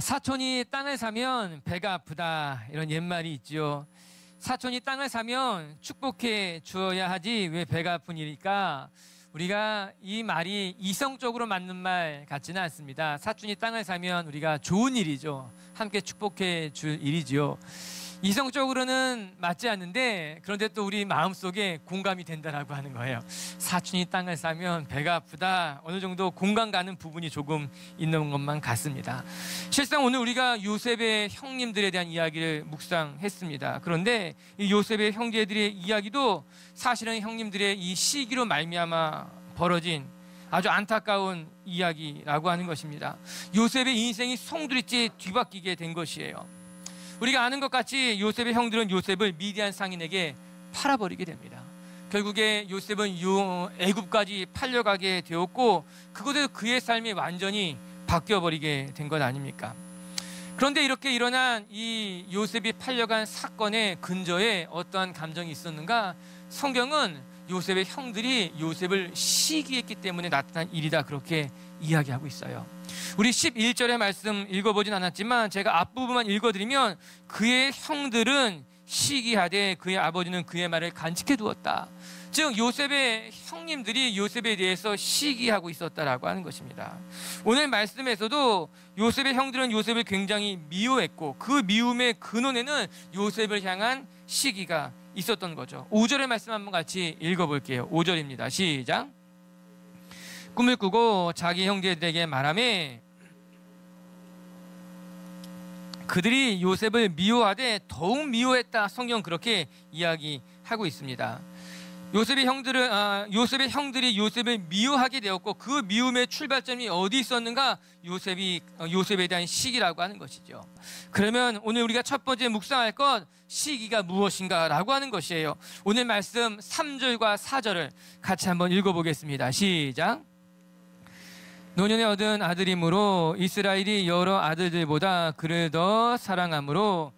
사촌이 땅을 사면 배가 아프다, 이런 옛말이 있죠. 사촌이 땅을 사면 축복해 주어야 하지 왜 배가 아픈 일일까? 우리가 이 말이 이성적으로 맞는 말 같지는 않습니다. 사촌이 땅을 사면 우리가 좋은 일이죠. 함께 축복해 줄 일이지요. 이성적으로는 맞지 않는데, 그런데 또 우리 마음속에 공감이 된다라고 하는 거예요. 사촌이 땅을 사면 배가 아프다, 어느 정도 공감 가는 부분이 조금 있는 것만 같습니다. 실상 오늘 우리가 요셉의 형님들에 대한 이야기를 묵상했습니다. 그런데 이 요셉의 형제들의 이야기도 사실은 형님들의 이 시기로 말미암아 벌어진 아주 안타까운 이야기라고 하는 것입니다. 요셉의 인생이 송두리째 뒤바뀌게 된 것이에요. 우리가 아는 것 같이 요셉의 형들은 요셉을 미디안 상인에게 팔아버리게 됩니다. 결국에 요셉은 애굽까지 팔려가게 되었고, 그것에서 그의 삶이 완전히 바뀌어버리게 된 것 아닙니까? 그런데 이렇게 일어난 이 요셉이 팔려간 사건의 근저에 어떠한 감정이 있었는가? 성경은 요셉의 형들이 요셉을 시기했기 때문에 나타난 일이다, 그렇게 이야기하고 있어요. 우리 11절의 말씀 읽어보진 않았지만 제가 앞부분만 읽어드리면, 그의 형들은 시기하되 그의 아버지는 그의 말을 간직해 두었다. 즉 요셉의 형님들이 요셉에 대해서 시기하고 있었다라고 하는 것입니다. 오늘 말씀에서도 요셉의 형들은 요셉을 굉장히 미워했고, 그 미움의 근원에는 요셉을 향한 시기가 있었던 거죠. 5절의 말씀 한번 같이 읽어볼게요. 5절입니다. 시작. 꿈을 꾸고 자기 형제들에게 말하며 그들이 요셉을 미워하되 더욱 미워했다. 성경 그렇게 이야기하고 있습니다. 요셉의 형들이 요셉을 미워하게 되었고, 그 미움의 출발점이 어디 있었는가? 요셉에 대한 시기라고 하는 것이죠. 그러면 오늘 우리가 첫 번째 묵상할 것, 시기가 무엇인가 라고 하는 것이에요. 오늘 말씀 3절과 4절을 같이 한번 읽어보겠습니다. 시작. 노년에 얻은 아들이므로 이스라엘이 여러 아들들보다 그를 더 사랑하므로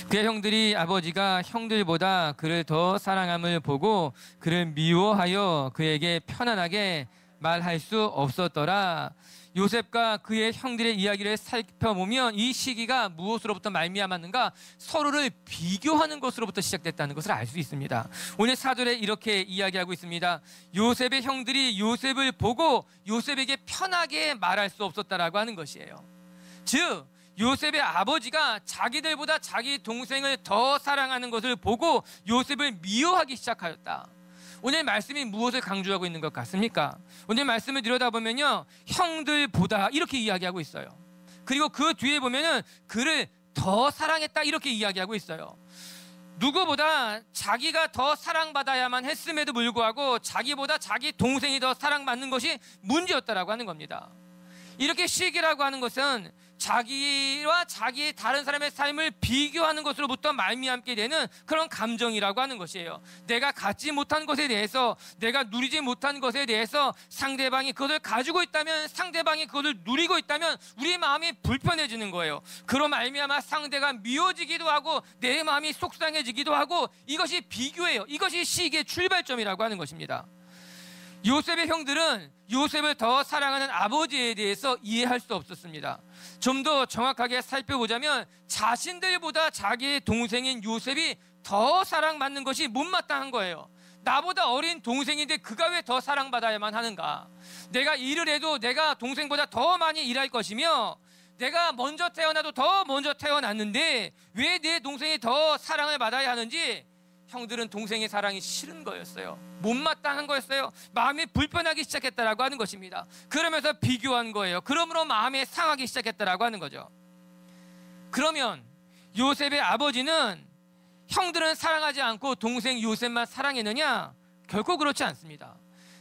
그의 형들이 아버지가 형들보다 그를 더 사랑함을 보고 그를 미워하여 그에게 편안하게 말할 수 없었더라. 요셉과 그의 형들의 이야기를 살펴보면 이 시기가 무엇으로부터 말미암았는가? 서로를 비교하는 것으로부터 시작됐다는 것을 알 수 있습니다. 오늘 4절에 이렇게 이야기하고 있습니다. 요셉의 형들이 요셉을 보고 요셉에게 편하게 말할 수 없었다라고 하는 것이에요. 즉 요셉의 아버지가 자기들보다 자기 동생을 더 사랑하는 것을 보고 요셉을 미워하기 시작하였다. 오늘 말씀이 무엇을 강조하고 있는 것 같습니까? 오늘 말씀을 들여다보면요, 형들보다 이렇게 이야기하고 있어요. 그리고 그 뒤에 보면은 그를 더 사랑했다, 이렇게 이야기하고 있어요. 누구보다 자기가 더 사랑받아야만 했음에도 불구하고 자기보다 자기 동생이 더 사랑받는 것이 문제였다라고 하는 겁니다. 이렇게 시기라고 하는 것은 자기와 자기의 다른 사람의 삶을 비교하는 것으로부터 말미암게 되는 그런 감정이라고 하는 것이에요. 내가 갖지 못한 것에 대해서, 내가 누리지 못한 것에 대해서 상대방이 그것을 가지고 있다면, 상대방이 그것을 누리고 있다면 우리 마음이 불편해지는 거예요. 그로 말미암아 상대가 미워지기도 하고 내 마음이 속상해지기도 하고, 이것이 비교예요. 이것이 시기의 출발점이라고 하는 것입니다. 요셉의 형들은 요셉을 더 사랑하는 아버지에 대해서 이해할 수 없었습니다. 좀 더 정확하게 살펴보자면 자신들보다 자기의 동생인 요셉이 더 사랑받는 것이 못마땅한 거예요. 나보다 어린 동생인데 그가 왜 더 사랑받아야만 하는가? 내가 일을 해도 내가 동생보다 더 많이 일할 것이며, 내가 먼저 태어나도 더 먼저 태어났는데 왜 내 동생이 더 사랑을 받아야 하는지, 형들은 동생의 사랑이 싫은 거였어요. 못마땅한 거였어요. 마음이 불편하기 시작했다라고 하는 것입니다. 그러면서 비교한 거예요. 그러므로 마음이 상하기 시작했다라고 하는 거죠. 그러면 요셉의 아버지는 형들은 사랑하지 않고 동생 요셉만 사랑했느냐? 결코 그렇지 않습니다.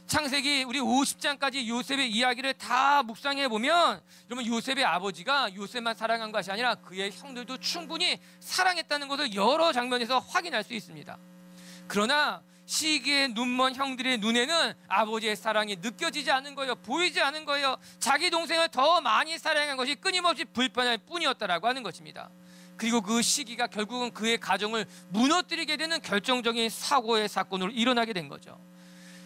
창세기 우리 50장까지 요셉의 이야기를 다 묵상해 보면, 여러분, 요셉의 아버지가 요셉만 사랑한 것이 아니라 그의 형들도 충분히 사랑했다는 것을 여러 장면에서 확인할 수 있습니다. 그러나 시기에 눈먼 형들의 눈에는 아버지의 사랑이 느껴지지 않은 거예요. 보이지 않은 거예요. 자기 동생을 더 많이 사랑한 것이 끊임없이 불편할 뿐이었다라고 하는 것입니다. 그리고 그 시기가 결국은 그의 가정을 무너뜨리게 되는 결정적인 사고의 사건으로 일어나게 된 거죠.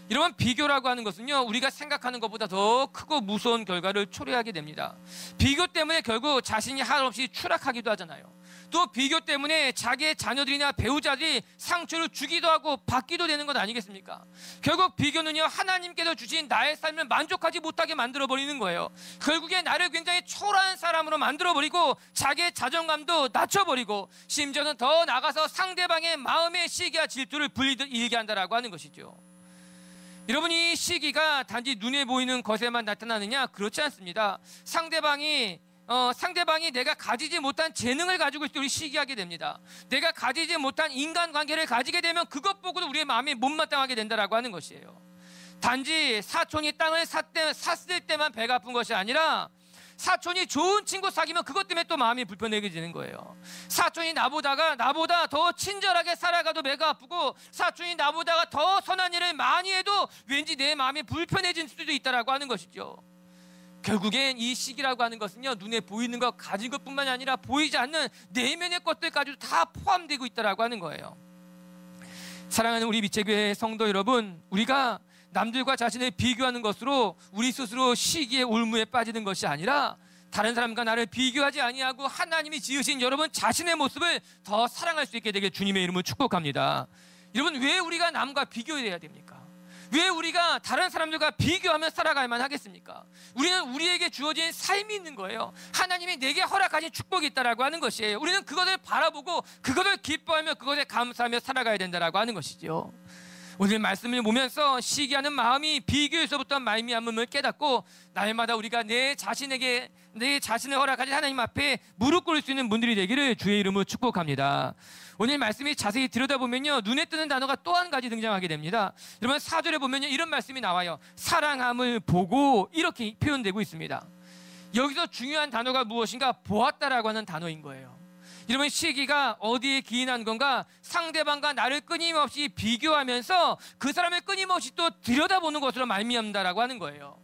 여러분, 비교라고 하는 것은요, 우리가 생각하는 것보다 더 크고 무서운 결과를 초래하게 됩니다. 비교 때문에 결국 자신이 한없이 추락하기도 하잖아요. 또 비교 때문에 자기의 자녀들이나 배우자들이 상처를 주기도 하고 받기도 되는 것 아니겠습니까? 결국 비교는요, 하나님께서 주신 나의 삶을 만족하지 못하게 만들어버리는 거예요. 결국에 나를 굉장히 초라한 사람으로 만들어버리고 자기의 자존감도 낮춰버리고 심지어는 더 나가서 상대방의 마음의 시기와 질투를 일게 한다라고 하는 것이죠. 여러분, 이 시기가 단지 눈에 보이는 것에만 나타나느냐? 그렇지 않습니다. 상대방이 내가 가지지 못한 재능을 가지고 있을 때 우리 시기하게 됩니다. 내가 가지지 못한 인간관계를 가지게 되면 그것 보고도 우리의 마음이 못마땅하게 된다라고 하는 것이에요. 단지 사촌이 땅을 샀을 때만 배가 아픈 것이 아니라 사촌이 좋은 친구 사귀면 그것 때문에 또 마음이 불편해지는 거예요. 사촌이 나보다 더 친절하게 살아가도 배가 아프고, 사촌이 나보다가 더 선한 일을 많이 해도 왠지 내 마음이 불편해질 수도 있다라고 하는 것이죠. 결국엔 이 시기라고 하는 것은요, 눈에 보이는 것, 가진 것뿐만이 아니라 보이지 않는 내면의 것들까지도 다 포함되고 있다라고 하는 거예요. 사랑하는 우리 미체교회 성도 여러분, 우리가 남들과 자신을 비교하는 것으로 우리 스스로 시기의 올무에 빠지는 것이 아니라 다른 사람과 나를 비교하지 아니하고 하나님이 지으신 여러분 자신의 모습을 더 사랑할 수 있게 되길 주님의 이름으로 축복합니다. 여러분, 왜 우리가 남과 비교해야 됩니까? 왜 우리가 다른 사람들과 비교하며 살아갈만 하겠습니까? 우리는 우리에게 주어진 삶이 있는 거예요. 하나님이 내게 허락하신 축복이 있다라고 하는 것이에요. 우리는 그것을 바라보고 그것을 기뻐하며 그것에 감사하며 살아가야 된다라고 하는 것이죠. 오늘 말씀을 보면서 시기하는 마음이 비교에서부터 말미암음을 깨닫고 날마다 우리가 내 자신을 허락하신 하나님 앞에 무릎 꿇을 수 있는 분들이 되기를 주의 이름으로 축복합니다. 오늘 말씀이 자세히 들여다보면요, 눈에 뜨는 단어가 또 한 가지 등장하게 됩니다. 여러분, 4절에 보면요, 이런 말씀이 나와요. 사랑함을 보고, 이렇게 표현되고 있습니다. 여기서 중요한 단어가 무엇인가? 보았다라고 하는 단어인 거예요. 여러분, 시기가 어디에 기인한 건가? 상대방과 나를 끊임없이 비교하면서 그 사람을 끊임없이 또 들여다보는 것으로 말미암다라고 하는 거예요.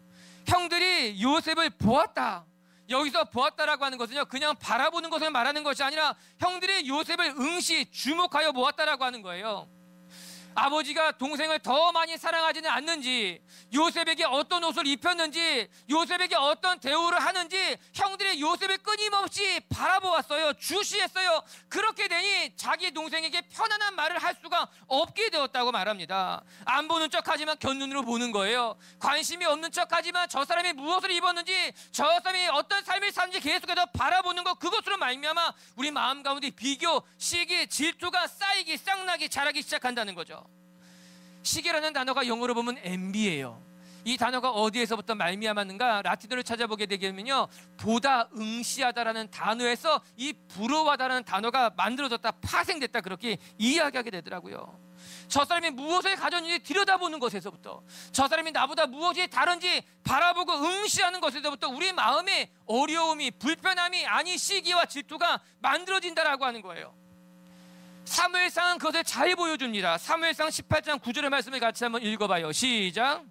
형들이 요셉을 보았다. 여기서 보았다라고 하는 것은요, 그냥 바라보는 것을 말하는 것이 아니라 형들이 요셉을 응시 주목하여 보았다라고 하는 거예요. 아버지가 동생을 더 많이 사랑하지는 않는지, 요셉에게 어떤 옷을 입혔는지, 요셉에게 어떤 대우를 하는지 형들이 요셉을 끊임없이 바라보았어요. 주시했어요. 그렇게 되니 자기 동생에게 편안한 말을 할 수가 없게 되었다고 말합니다. 안 보는 척하지만 곁눈으로 보는 거예요. 관심이 없는 척하지만 저 사람이 무엇을 입었는지, 저 사람이 어떤 삶을 사는지 계속해서 바라보는 것, 그것으로 말미암아 우리 마음 가운데 비교, 시기, 질투가 쌓이기, 쌍나기, 자라기 시작한다는 거죠. 시기라는 단어가 영어로 보면 envy예요. 이 단어가 어디에서부터 말미암았는가? 라틴어를 찾아보게 되면요, 보다 응시하다라는 단어에서 이 부러워하다라는 단어가 만들어졌다, 파생됐다, 그렇게 이야기하게 되더라고요. 저 사람이 무엇을 가졌는지 들여다보는 것에서부터, 저 사람이 나보다 무엇이 다른지 바라보고 응시하는 것에서부터 우리 마음에 어려움이, 불편함이, 아니 시기와 질투가 만들어진다라고 하는 거예요. 사무엘상은 그것을 잘 보여줍니다. 사무엘상 18장 9절의 말씀을 같이 한번 읽어봐요. 시작.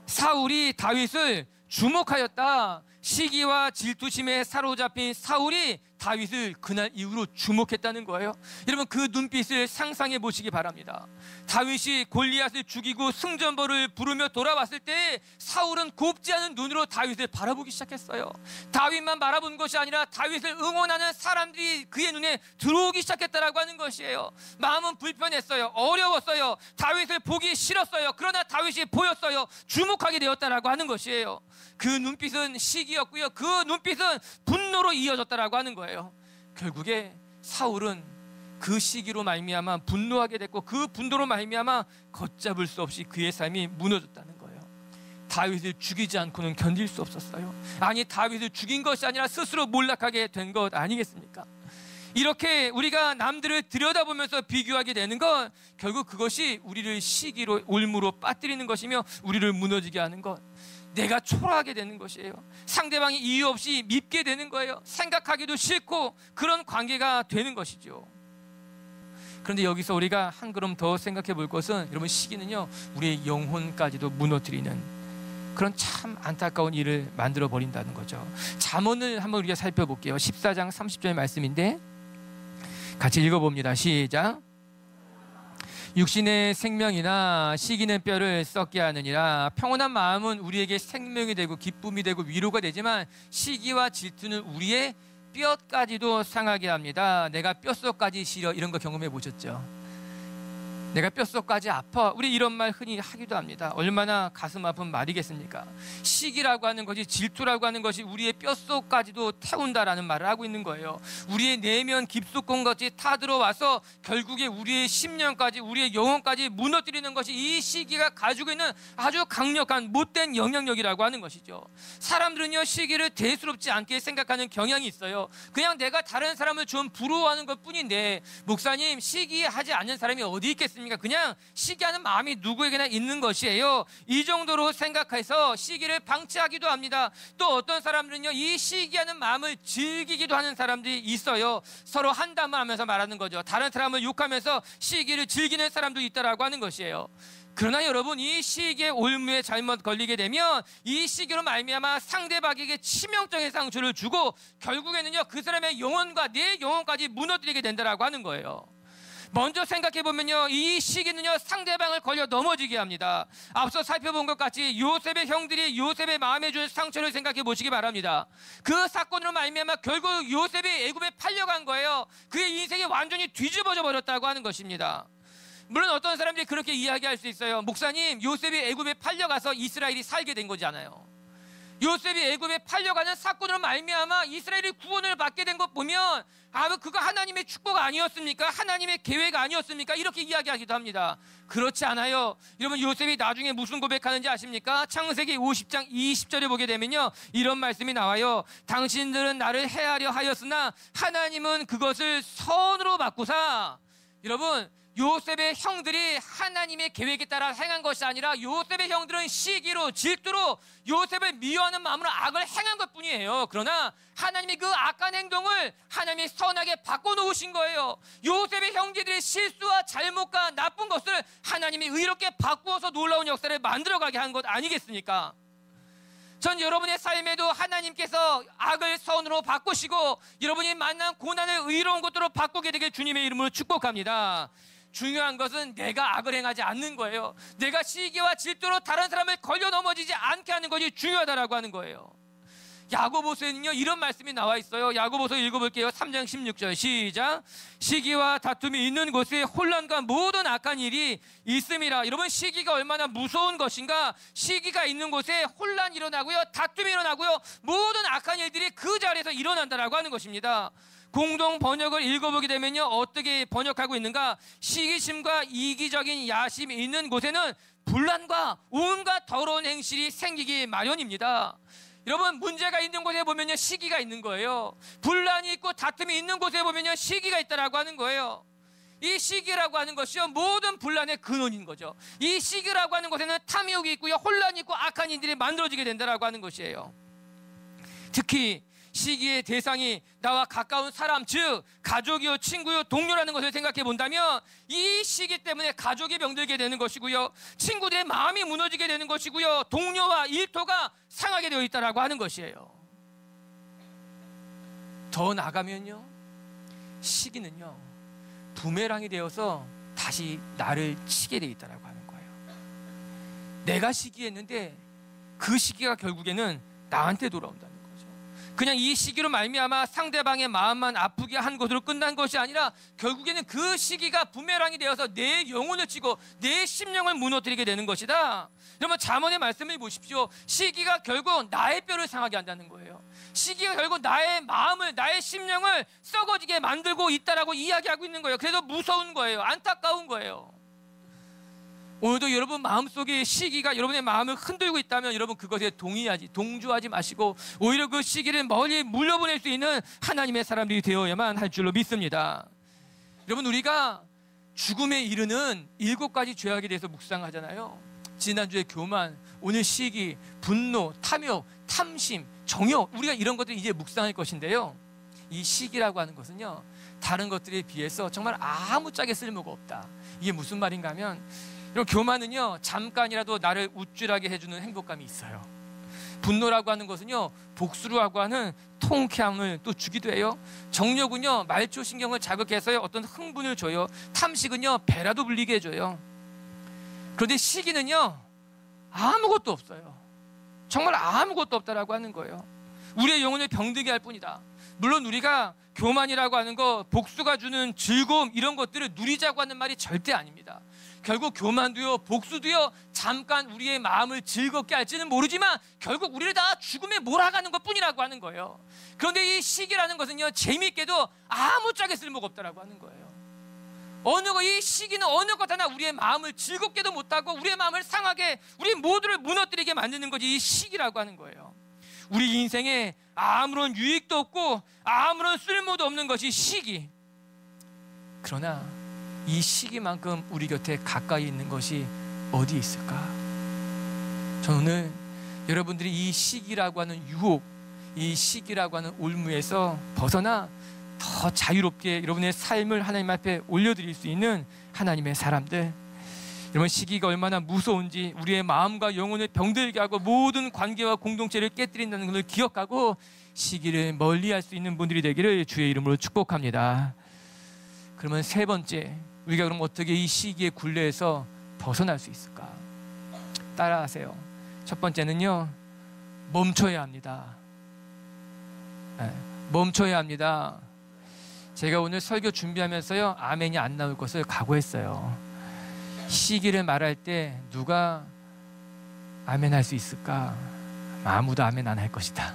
사울이 다윗을 주목하였다. 시기와 질투심에 사로잡힌 사울이 다윗을 그날 이후로 주목했다는 거예요. 여러분, 그 눈빛을 상상해 보시기 바랍니다. 다윗이 골리앗을 죽이고 승전보를 부르며 돌아왔을 때 사울은 곱지 않은 눈으로 다윗을 바라보기 시작했어요. 다윗만 바라본 것이 아니라 다윗을 응원하는 사람들이 그의 눈에 들어오기 시작했다라고 하는 것이에요. 마음은 불편했어요. 어려웠어요. 다윗을 보기 싫었어요. 그러나 다윗이 보였어요. 주목하게 되었다라고 하는 것이에요. 그 눈빛은 시기였고요, 그 눈빛은 분노로 이어졌다라고 하는 거예요. 결국에 사울은 그 시기로 말미암아 분노하게 됐고, 그 분노로 말미암아 걷잡을 수 없이 그의 삶이 무너졌다는 거예요. 다윗을 죽이지 않고는 견딜 수 없었어요. 아니, 다윗을 죽인 것이 아니라 스스로 몰락하게 된 것 아니겠습니까? 이렇게 우리가 남들을 들여다보면서 비교하게 되는 건 결국 그것이 우리를 시기로, 올무로 빠뜨리는 것이며 우리를 무너지게 하는 것, 내가 초라하게 되는 것이에요. 상대방이 이유 없이 밉게 되는 거예요. 생각하기도 싫고 그런 관계가 되는 것이죠. 그런데 여기서 우리가 한 걸음 더 생각해 볼 것은, 여러분, 시기는요, 우리의 영혼까지도 무너뜨리는 그런 참 안타까운 일을 만들어 버린다는 거죠. 잠언을 한번 우리가 살펴볼게요. 14장 30절 말씀인데 같이 읽어봅니다. 시작. 육신의 생명이나 시기는 뼈를 썩게 하느니라. 평온한 마음은 우리에게 생명이 되고 기쁨이 되고 위로가 되지만 시기와 질투는 우리의 뼈까지도 상하게 합니다. 내가 뼛속까지 시려, 이런 거 경험해 보셨죠? 내가 뼛속까지 아파. 우리 이런 말 흔히 하기도 합니다. 얼마나 가슴 아픈 말이겠습니까? 시기라고 하는 것이, 질투라고 하는 것이 우리의 뼛속까지도 태운다라는 말을 하고 있는 거예요. 우리의 내면 깊숙한것이 타들어와서 결국에 우리의 심령까지, 우리의 영혼까지 무너뜨리는 것이 이 시기가 가지고 있는 아주 강력한 못된 영향력이라고 하는 것이죠. 사람들은요, 시기를 대수롭지 않게 생각하는 경향이 있어요. 그냥 내가 다른 사람을 좀 부러워하는 것 뿐인데, 목사님, 시기하지 않는 사람이 어디 있겠습니까? 그냥 시기하는 마음이 누구에게나 있는 것이에요. 이 정도로 생각해서 시기를 방치하기도 합니다. 또 어떤 사람들은요, 이 시기하는 마음을 즐기기도 하는 사람들이 있어요. 서로 한담을 하면서 말하는 거죠. 다른 사람을 욕하면서 시기를 즐기는 사람도 있다라고 하는 것이에요. 그러나 여러분, 이 시기의 올무에 잘못 걸리게 되면 이 시기로 말미암아 상대방에게 치명적인 상처를 주고 결국에는요, 그 사람의 영혼과 내 영혼까지 무너뜨리게 된다라고 하는 거예요. 먼저 생각해 보면요, 이 시기는요, 상대방을 걸려 넘어지게 합니다. 앞서 살펴본 것 같이 요셉의 형들이 요셉의 마음에 준 상처를 생각해 보시기 바랍니다. 그 사건으로 말미암아 결국 요셉이 애굽에 팔려간 거예요. 그의 인생이 완전히 뒤집어져 버렸다고 하는 것입니다. 물론 어떤 사람들이 그렇게 이야기할 수 있어요. 목사님, 요셉이 애굽에 팔려가서 이스라엘이 살게 된 거잖아요. 요셉이 애굽에 팔려가는 사건으로 말미암아 이스라엘이 구원을 받게 된 것 보면, 그거 하나님의 축복 아니었습니까? 하나님의 계획 아니었습니까? 이렇게 이야기하기도 합니다. 그렇지 않아요. 여러분, 요셉이 나중에 무슨 고백하는지 아십니까? 창세기 50장 20절에 보게 되면요, 이런 말씀이 나와요. 당신들은 나를 해하려 하였으나 하나님은 그것을 선으로 바꾸사. 여러분, 요셉의 형들이 하나님의 계획에 따라 행한 것이 아니라 요셉의 형들은 시기로, 질투로 요셉을 미워하는 마음으로 악을 행한 것 뿐이에요. 그러나 하나님이 그 악한 행동을 하나님이 선하게 바꿔놓으신 거예요. 요셉의 형제들의 실수와 잘못과 나쁜 것을 하나님이 의롭게 바꾸어서 놀라운 역사를 만들어가게 한 것 아니겠습니까? 전 여러분의 삶에도 하나님께서 악을 선으로 바꾸시고 여러분이 만난 고난을 의로운 것으로 바꾸게 되길 주님의 이름으로 축복합니다. 중요한 것은 내가 악을 행하지 않는 거예요. 내가 시기와 질투로 다른 사람을 걸려 넘어지지 않게 하는 것이 중요하다라고 하는 거예요. 야고보서에는요, 이런 말씀이 나와 있어요. 야고보서 읽어볼게요. 3장 16절 시작. 시기와 다툼이 있는 곳에 혼란과 모든 악한 일이 있음이라. 여러분, 시기가 얼마나 무서운 것인가. 시기가 있는 곳에 혼란이 일어나고요, 다툼이 일어나고요, 모든 악한 일들이 그 자리에서 일어난다라고 하는 것입니다. 공동 번역을 읽어보게 되면요, 어떻게 번역하고 있는가. 시기심과 이기적인 야심이 있는 곳에는 분란과 온갖 더러운 행실이 생기기 마련입니다. 여러분, 문제가 있는 곳에 보면요, 시기가 있는 거예요. 분란이 있고 다툼이 있는 곳에 보면요, 시기가 있다라고 하는 거예요. 이 시기라고 하는 것이요, 모든 분란의 근원인 거죠. 이 시기라고 하는 곳에는 탐욕이 있고요, 혼란이 있고 악한 일들이 만들어지게 된다라고 하는 것이에요. 특히 시기의 대상이 나와 가까운 사람, 즉 가족이요, 친구요, 동료라는 것을 생각해 본다면 이 시기 때문에 가족이 병들게 되는 것이고요, 친구들의 마음이 무너지게 되는 것이고요, 동료와 일터가 상하게 되어 있다라고 하는 것이에요. 더 나가면요, 시기는요, 부메랑이 되어서 다시 나를 치게 되어 있다라고 하는 거예요. 내가 시기했는데 그 시기가 결국에는 나한테 돌아온다는 거예요. 그냥 이 시기로 말미암아 상대방의 마음만 아프게 한 것으로 끝난 것이 아니라 결국에는 그 시기가 부메랑이 되어서 내 영혼을 치고 내 심령을 무너뜨리게 되는 것이다. 여러분, 잠언의 말씀을 보십시오. 시기가 결국 나의 뼈를 상하게 한다는 거예요. 시기가 결국 나의 마음을, 나의 심령을 썩어지게 만들고 있다라고 이야기하고 있는 거예요. 그래서 무서운 거예요. 안타까운 거예요. 오늘도 여러분 마음속에 시기가 여러분의 마음을 흔들고 있다면 여러분 그것에 동조하지 마시고 오히려 그 시기를 멀리 물려보낼 수 있는 하나님의 사람들이 되어야만 할 줄로 믿습니다. 여러분, 우리가 죽음에 이르는 7가지 죄악에 대해서 묵상하잖아요. 지난주에 교만, 오늘 시기, 분노, 탐욕, 탐심, 정욕, 우리가 이런 것들 이제 묵상할 것인데요, 이 시기라고 하는 것은요, 다른 것들에 비해서 정말 아무짝에 쓸모가 없다. 이게 무슨 말인가 하면, 여러분, 교만은요, 잠깐이라도 나를 우쭐하게 해주는 행복감이 있어요. 분노라고 하는 것은요, 복수라고 하는 통쾌함을 또 주기도 해요. 정욕은요, 말초신경을 자극해서 어떤 흥분을 줘요. 탐식은요, 배라도 불리게 해줘요. 그런데 시기는요, 아무것도 없어요. 정말 아무것도 없다라고 하는 거예요. 우리의 영혼을 병들게 할 뿐이다. 물론 우리가 교만이라고 하는 거, 복수가 주는 즐거움, 이런 것들을 누리자고 하는 말이 절대 아닙니다. 결국 교만도요, 복수도요, 잠깐 우리의 마음을 즐겁게 할지는 모르지만 결국 우리를 다 죽음에 몰아가는 것 뿐이라고 하는 거예요. 그런데 이 시기라는 것은요, 재미있게도 아무짝에 쓸모가 없다라고 하는 거예요. 이 시기는 어느 것 하나 우리의 마음을 즐겁게도 못하고 우리의 마음을 상하게, 우리 모두를 무너뜨리게 만드는 것이 이 시기라고 하는 거예요. 우리 인생에 아무런 유익도 없고 아무런 쓸모도 없는 것이 시기. 그러나 이 시기만큼 우리 곁에 가까이 있는 것이 어디 있을까? 저는 오늘 여러분들이 이 시기라고 하는 유혹, 이 시기라고 하는 올무에서 벗어나 더 자유롭게 여러분의 삶을 하나님 앞에 올려드릴 수 있는 하나님의 사람들, 여러분, 시기가 얼마나 무서운지, 우리의 마음과 영혼을 병들게 하고 모든 관계와 공동체를 깨뜨린다는 것을 기억하고 시기를 멀리할 수 있는 분들이 되기를 주의 이름으로 축복합니다. 그러면 세 번째, 우리가 그럼 어떻게 이 시기의 굴레에서 벗어날 수 있을까? 따라하세요. 첫 번째는요, 멈춰야 합니다. 멈춰야 합니다. 제가 오늘 설교 준비하면서요, 아멘이 안 나올 것을 각오했어요. 시기를 말할 때 누가 아멘 할 수 있을까? 아무도 아멘 안 할 것이다.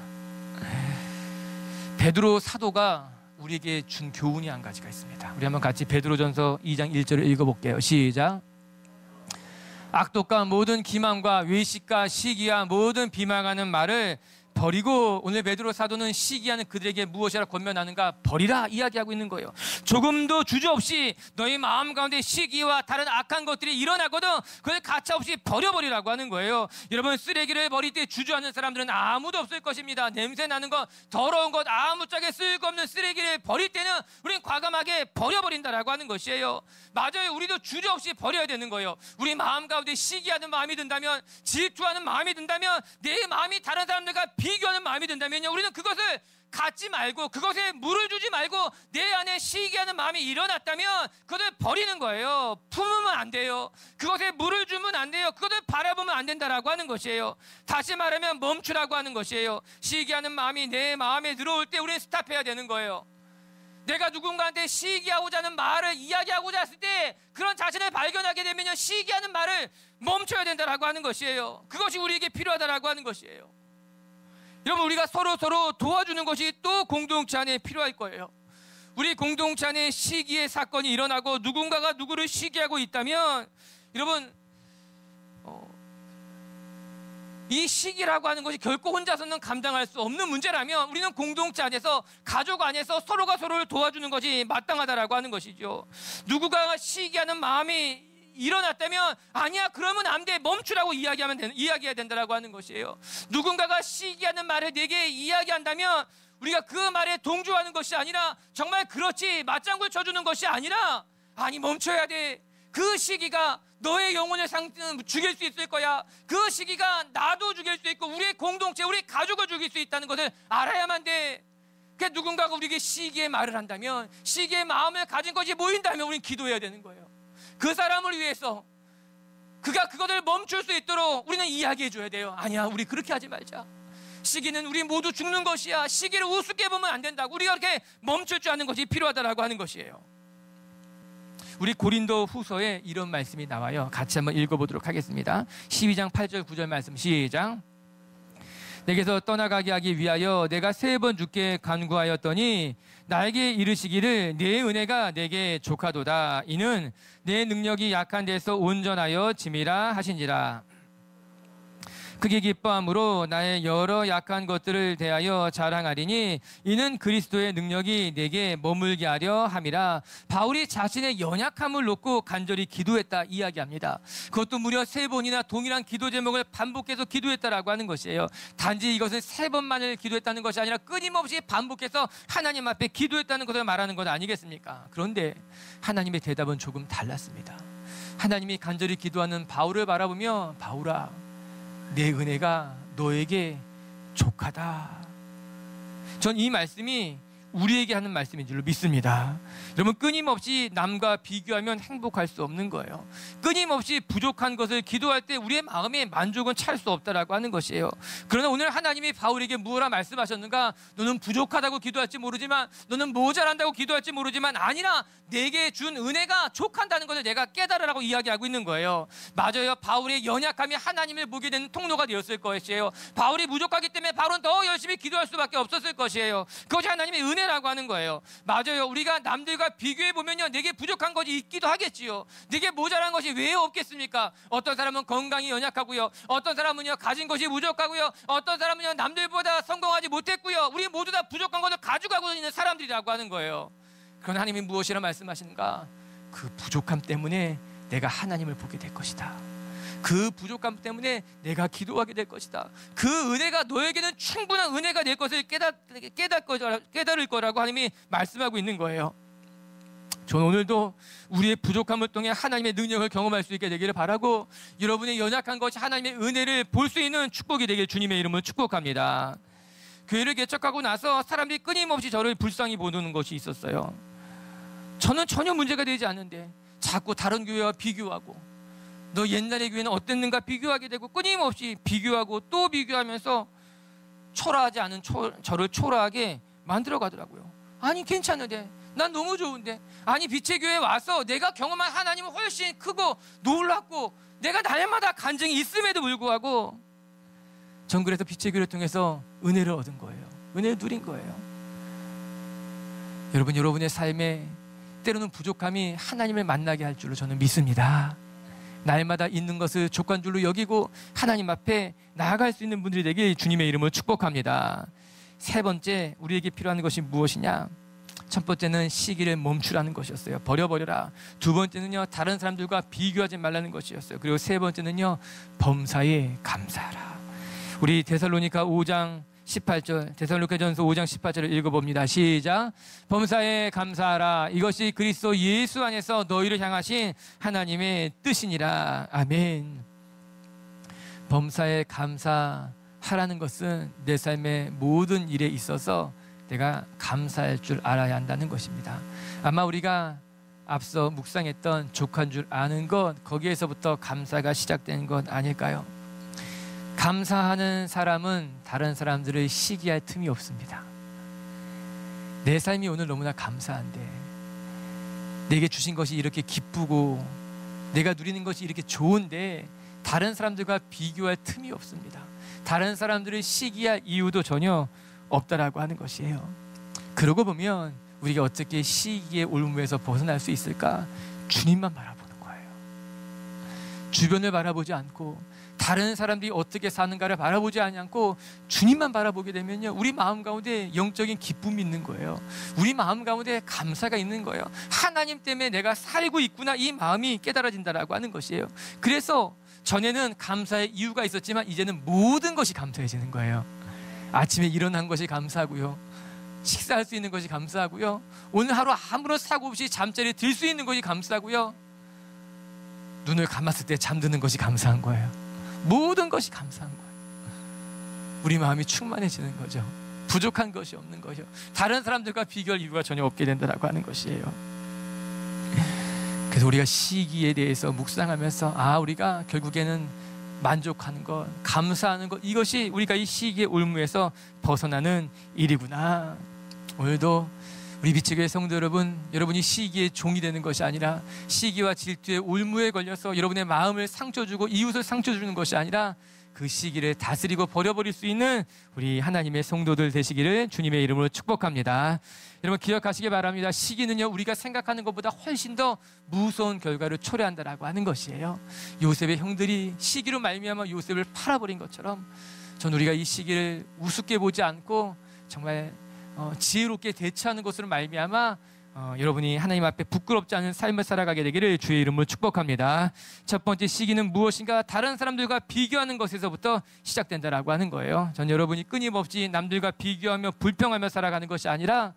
베드로 사도가 우리에게 준 교훈이 한 가지가 있습니다. 우리 한번 같이 베드로전서 2장 1절을 읽어볼게요. 시작. 악독과 모든 기만과 외식과 시기와 모든 비방하는 말을 버리고, 오늘 베드로 사도는 시기하는 그들에게 무엇이라 권면하는가? 버리라 이야기하고 있는 거예요. 조금도 주저없이 너희 마음 가운데 시기와 다른 악한 것들이 일어나거든 그걸 가차없이 버려버리라고 하는 거예요. 여러분, 쓰레기를 버릴 때 주저하는 사람들은 아무도 없을 것입니다. 냄새 나는 것, 더러운 것, 아무짝에 쓸데없는 쓰레기를 버릴 때는 우리는 과감하게 버려버린다라고 하는 것이에요. 맞아요. 우리도 주저없이 버려야 되는 거예요. 우리 마음 가운데 시기하는 마음이 든다면, 질투하는 마음이 든다면, 내 마음이 다른 사람들과 비교하는 마음이 든다면요, 우리는 그것을 갖지 말고, 그것에 물을 주지 말고, 내 안에 시기하는 마음이 일어났다면 그것을 버리는 거예요. 품으면 안 돼요. 그것에 물을 주면 안 돼요. 그것을 바라보면 안 된다라고 하는 것이에요. 다시 말하면 멈추라고 하는 것이에요. 시기하는 마음이 내 마음에 들어올 때 우리는 스탑해야 되는 거예요. 내가 누군가한테 시기하고자 하는 말을 이야기하고자 했을 때 그런 자신을 발견하게 되면요, 시기하는 말을 멈춰야 된다라고 하는 것이에요. 그것이 우리에게 필요하다라고 하는 것이에요. 여러분, 우리가 서로 도와주는 것이 또 공동체 안에 필요할 거예요. 우리 공동체 안에 시기의 사건이 일어나고 누군가가 누구를 시기하고 있다면, 여러분, 이 시기라고 하는 것이 결코 혼자서는 감당할 수 없는 문제라면 우리는 공동체 안에서, 가족 안에서 서로가 서로를 도와주는 것이 마땅하다라고 하는 것이죠. 누군가가 시기하는 마음이 일어났다면, 아니야, 그러면 안 돼, 멈추라고 이야기해야 된다라고 하는 것이에요. 누군가가 시기하는 말을 내게 이야기한다면 우리가 그 말에 동조하는 것이 아니라, 정말 그렇지, 맞장구를 쳐주는 것이 아니라, 아니, 멈춰야 돼. 그 시기가 너의 영혼을 죽일 수 있을 거야. 그 시기가 나도 죽일 수 있고 우리의 공동체, 우리 가족을 죽일 수 있다는 것을 알아야만 돼. 그 누군가가 우리에게 시기의 말을 한다면, 시기의 마음을 가진 것이 모인다면 우리는 기도해야 되는 거예요. 그 사람을 위해서 그가 그것을 멈출 수 있도록 우리는 이야기해 줘야 돼요. 아니야, 우리 그렇게 하지 말자. 시기는 우리 모두 죽는 것이야. 시기를 우습게 보면 안 된다고. 우리가 그렇게 멈출 줄 아는 것이 필요하다라고 하는 것이에요. 우리 고린도 후서에 이런 말씀이 나와요. 같이 한번 읽어보도록 하겠습니다. 12장 8절 9절 말씀 시작. 내게서 떠나가게 하기 위하여 내가 3번 주께 간구하였더니 나에게 이르시기를 내 은혜가 내게 족하도다. 이는 내 능력이 약한 데서 온전하여 짐이라 하시니라. 크게 기뻐함으로 나의 여러 약한 것들을 대하여 자랑하리니 이는 그리스도의 능력이 내게 머물게 하려 함이라. 바울이 자신의 연약함을 놓고 간절히 기도했다 이야기합니다. 그것도 무려 3번이나 동일한 기도 제목을 반복해서 기도했다라고 하는 것이에요. 단지 이것은 3번만을 기도했다는 것이 아니라 끊임없이 반복해서 하나님 앞에 기도했다는 것을 말하는 것 아니겠습니까? 그런데 하나님의 대답은 조금 달랐습니다. 하나님이 간절히 기도하는 바울을 바라보며, 바울아, 내 은혜가 너에게 족하다. 전 이 말씀이 우리에게 하는 말씀인 줄로 믿습니다. 여러분, 끊임없이 남과 비교하면 행복할 수 없는 거예요. 끊임없이 부족한 것을 기도할 때 우리의 마음에 만족은 찰 수 없다라고 하는 것이에요. 그러나 오늘 하나님이 바울에게 무엇라 말씀하셨는가? 너는 부족하다고 기도할지 모르지만, 너는 모자란다고 기도할지 모르지만, 아니라 내게 준 은혜가 족한다는 것을 내가 깨달으라고 이야기하고 있는 거예요. 맞아요. 바울의 연약함이 하나님을 보게 되는 통로가 되었을 것이에요. 바울이 부족하기 때문에 바울은 더 열심히 기도할 수밖에 없었을 것이에요. 그것이 하나님의 은혜라고 하는 거예요. 맞아요. 우리가 남들과 비교해 보면요, 내게 부족한 것이 있기도 하겠지요. 내게 모자란 것이 왜 없겠습니까? 어떤 사람은 건강이 연약하고요, 어떤 사람은요 가진 것이 부족하고요, 어떤 사람은요 남들보다 성공하지 못했고요. 우리 모두 다 부족한 것을 가져가고 있는 사람들이라고 하는 거예요. 그런 하나님이 무엇이라 말씀하시는가? 그 부족함 때문에 내가 하나님을 보게 될 것이다. 그 부족함 때문에 내가 기도하게 될 것이다. 그 은혜가 너에게는 충분한 은혜가 될 것을 깨달을 거라고 하나님이 말씀하고 있는 거예요. 저는 오늘도 우리의 부족함을 통해 하나님의 능력을 경험할 수 있게 되기를 바라고, 여러분의 연약한 것이 하나님의 은혜를 볼 수 있는 축복이 되길 주님의 이름으로 축복합니다. 교회를 개척하고 나서 사람들이 끊임없이 저를 불쌍히 보는 것이 있었어요. 저는 전혀 문제가 되지 않는데 자꾸 다른 교회와 비교하고, 너 옛날의 교회는 어땠는가 비교하게 되고, 끊임없이 비교하고 또 비교하면서 초라하지 않은 저를 초라하게 만들어 가더라고요. 아니, 괜찮은데, 난 너무 좋은데, 아니 빛의 교회에 와서 내가 경험한 하나님은 훨씬 크고 놀랍고 내가 날마다 간증이 있음에도 불구하고 전 그래서 빛의 교회를 통해서 은혜를 얻은 거예요. 은혜를 누린 거예요. 여러분, 여러분의 삶에 때로는 부족함이 하나님을 만나게 할 줄로 저는 믿습니다. 날마다 있는 것을 족한 줄로 여기고 하나님 앞에 나아갈 수 있는 분들이 되길 주님의 이름으로 축복합니다. 세 번째, 우리에게 필요한 것이 무엇이냐? 첫 번째는 시기를 멈추라는 것이었어요. 버려버려라. 두 번째는요, 다른 사람들과 비교하지 말라는 것이었어요. 그리고 세 번째는요, 범사에 감사하라. 우리 데살로니가 5장 18절, 데살로니가전서 5장 18절을 읽어봅니다. 시작. 범사에 감사하라. 이것이 그리스도 예수 안에서 너희를 향하신 하나님의 뜻이니라. 아멘. 범사에 감사하라는 것은 내 삶의 모든 일에 있어서 내가 감사할 줄 알아야 한다는 것입니다. 아마 우리가 앞서 묵상했던 족한 줄 아는 것, 거기에서부터 감사가 시작되는 것 아닐까요? 감사하는 사람은 다른 사람들을 시기할 틈이 없습니다. 내 삶이 오늘 너무나 감사한데, 내게 주신 것이 이렇게 기쁘고 내가 누리는 것이 이렇게 좋은데 다른 사람들과 비교할 틈이 없습니다. 다른 사람들을 시기할 이유도 전혀 없다라고 하는 것이에요. 그러고 보면 우리가 어떻게 시기의 올무에서 벗어날 수 있을까? 주님만 바라보는 거예요. 주변을 바라보지 않고 다른 사람들이 어떻게 사는가를 바라보지 않고 주님만 바라보게 되면요, 우리 마음 가운데 영적인 기쁨이 있는 거예요. 우리 마음 가운데 감사가 있는 거예요. 하나님 때문에 내가 살고 있구나, 이 마음이 깨달아진다라고 하는 것이에요. 그래서 전에는 감사의 이유가 있었지만 이제는 모든 것이 감사해지는 거예요. 아침에 일어난 것이 감사하고요, 식사할 수 있는 것이 감사하고요, 오늘 하루 아무런 사고 없이 잠자리에 들 수 있는 것이 감사하고요, 눈을 감았을 때 잠드는 것이 감사한 거예요. 모든 것이 감사한 거예요. 우리 마음이 충만해지는 거죠. 부족한 것이 없는 거죠. 다른 사람들과 비교할 이유가 전혀 없게 된다고 하는 것이에요. 그래서 우리가 시기에 대해서 묵상하면서 우리가 결국에는 만족하는 것, 감사하는 것, 이것이 우리가 이 시기의 올무에서 벗어나는 일이구나. 오늘도 우리 빛의 교회 성도 여러분, 여러분이 시기의 종이 되는 것이 아니라 시기와 질투의 올무에 걸려서 여러분의 마음을 상처 주고 이웃을 상처 주는 것이 아니라 그 시기를 다스리고 버려버릴 수 있는 우리 하나님의 성도들 되시기를 주님의 이름으로 축복합니다. 여러분, 기억하시기 바랍니다. 시기는요, 우리가 생각하는 것보다 훨씬 더 무서운 결과를 초래한다라고 하는 것이에요. 요셉의 형들이 시기로 말미암아 요셉을 팔아버린 것처럼, 전 우리가 이 시기를 우습게 보지 않고 정말 지혜롭게 대처하는 것으로 말미암아 여러분이 하나님 앞에 부끄럽지 않은 삶을 살아가게 되기를 주의 이름으로 축복합니다. 첫 번째 시기는 무엇인가? 다른 사람들과 비교하는 것에서부터 시작된다라고 하는 거예요. 전 여러분이 끊임없이 남들과 비교하며 불평하며 살아가는 것이 아니라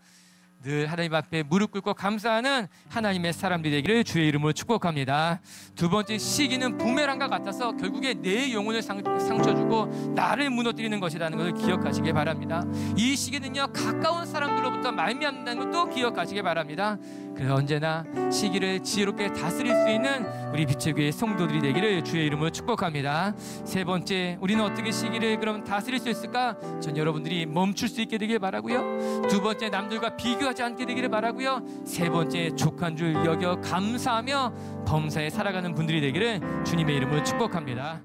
늘 하나님 앞에 무릎 꿇고 감사하는 하나님의 사람들이 되기를 주의 이름으로 축복합니다. 두 번째, 시기는 부메랑과 같아서 결국에 내 영혼을 상처 주고 나를 무너뜨리는 것이라는 것을 기억하시기 바랍니다. 이 시기는요, 가까운 사람들로부터 말미암는다는 것도 기억하시기 바랍니다. 그래서 언제나 시기를 지혜롭게 다스릴 수 있는 우리 빛의 교회 성도들이 되기를 주의 이름으로 축복합니다. 세 번째, 우리는 어떻게 시기를 그럼 다스릴 수 있을까? 전 여러분들이 멈출 수 있게 되길 바라고요. 두 번째, 남들과 비교하지 않게 되기를 바라고요. 세 번째, 족한 줄 여겨 감사하며 범사에 살아가는 분들이 되기를 주님의 이름으로 축복합니다.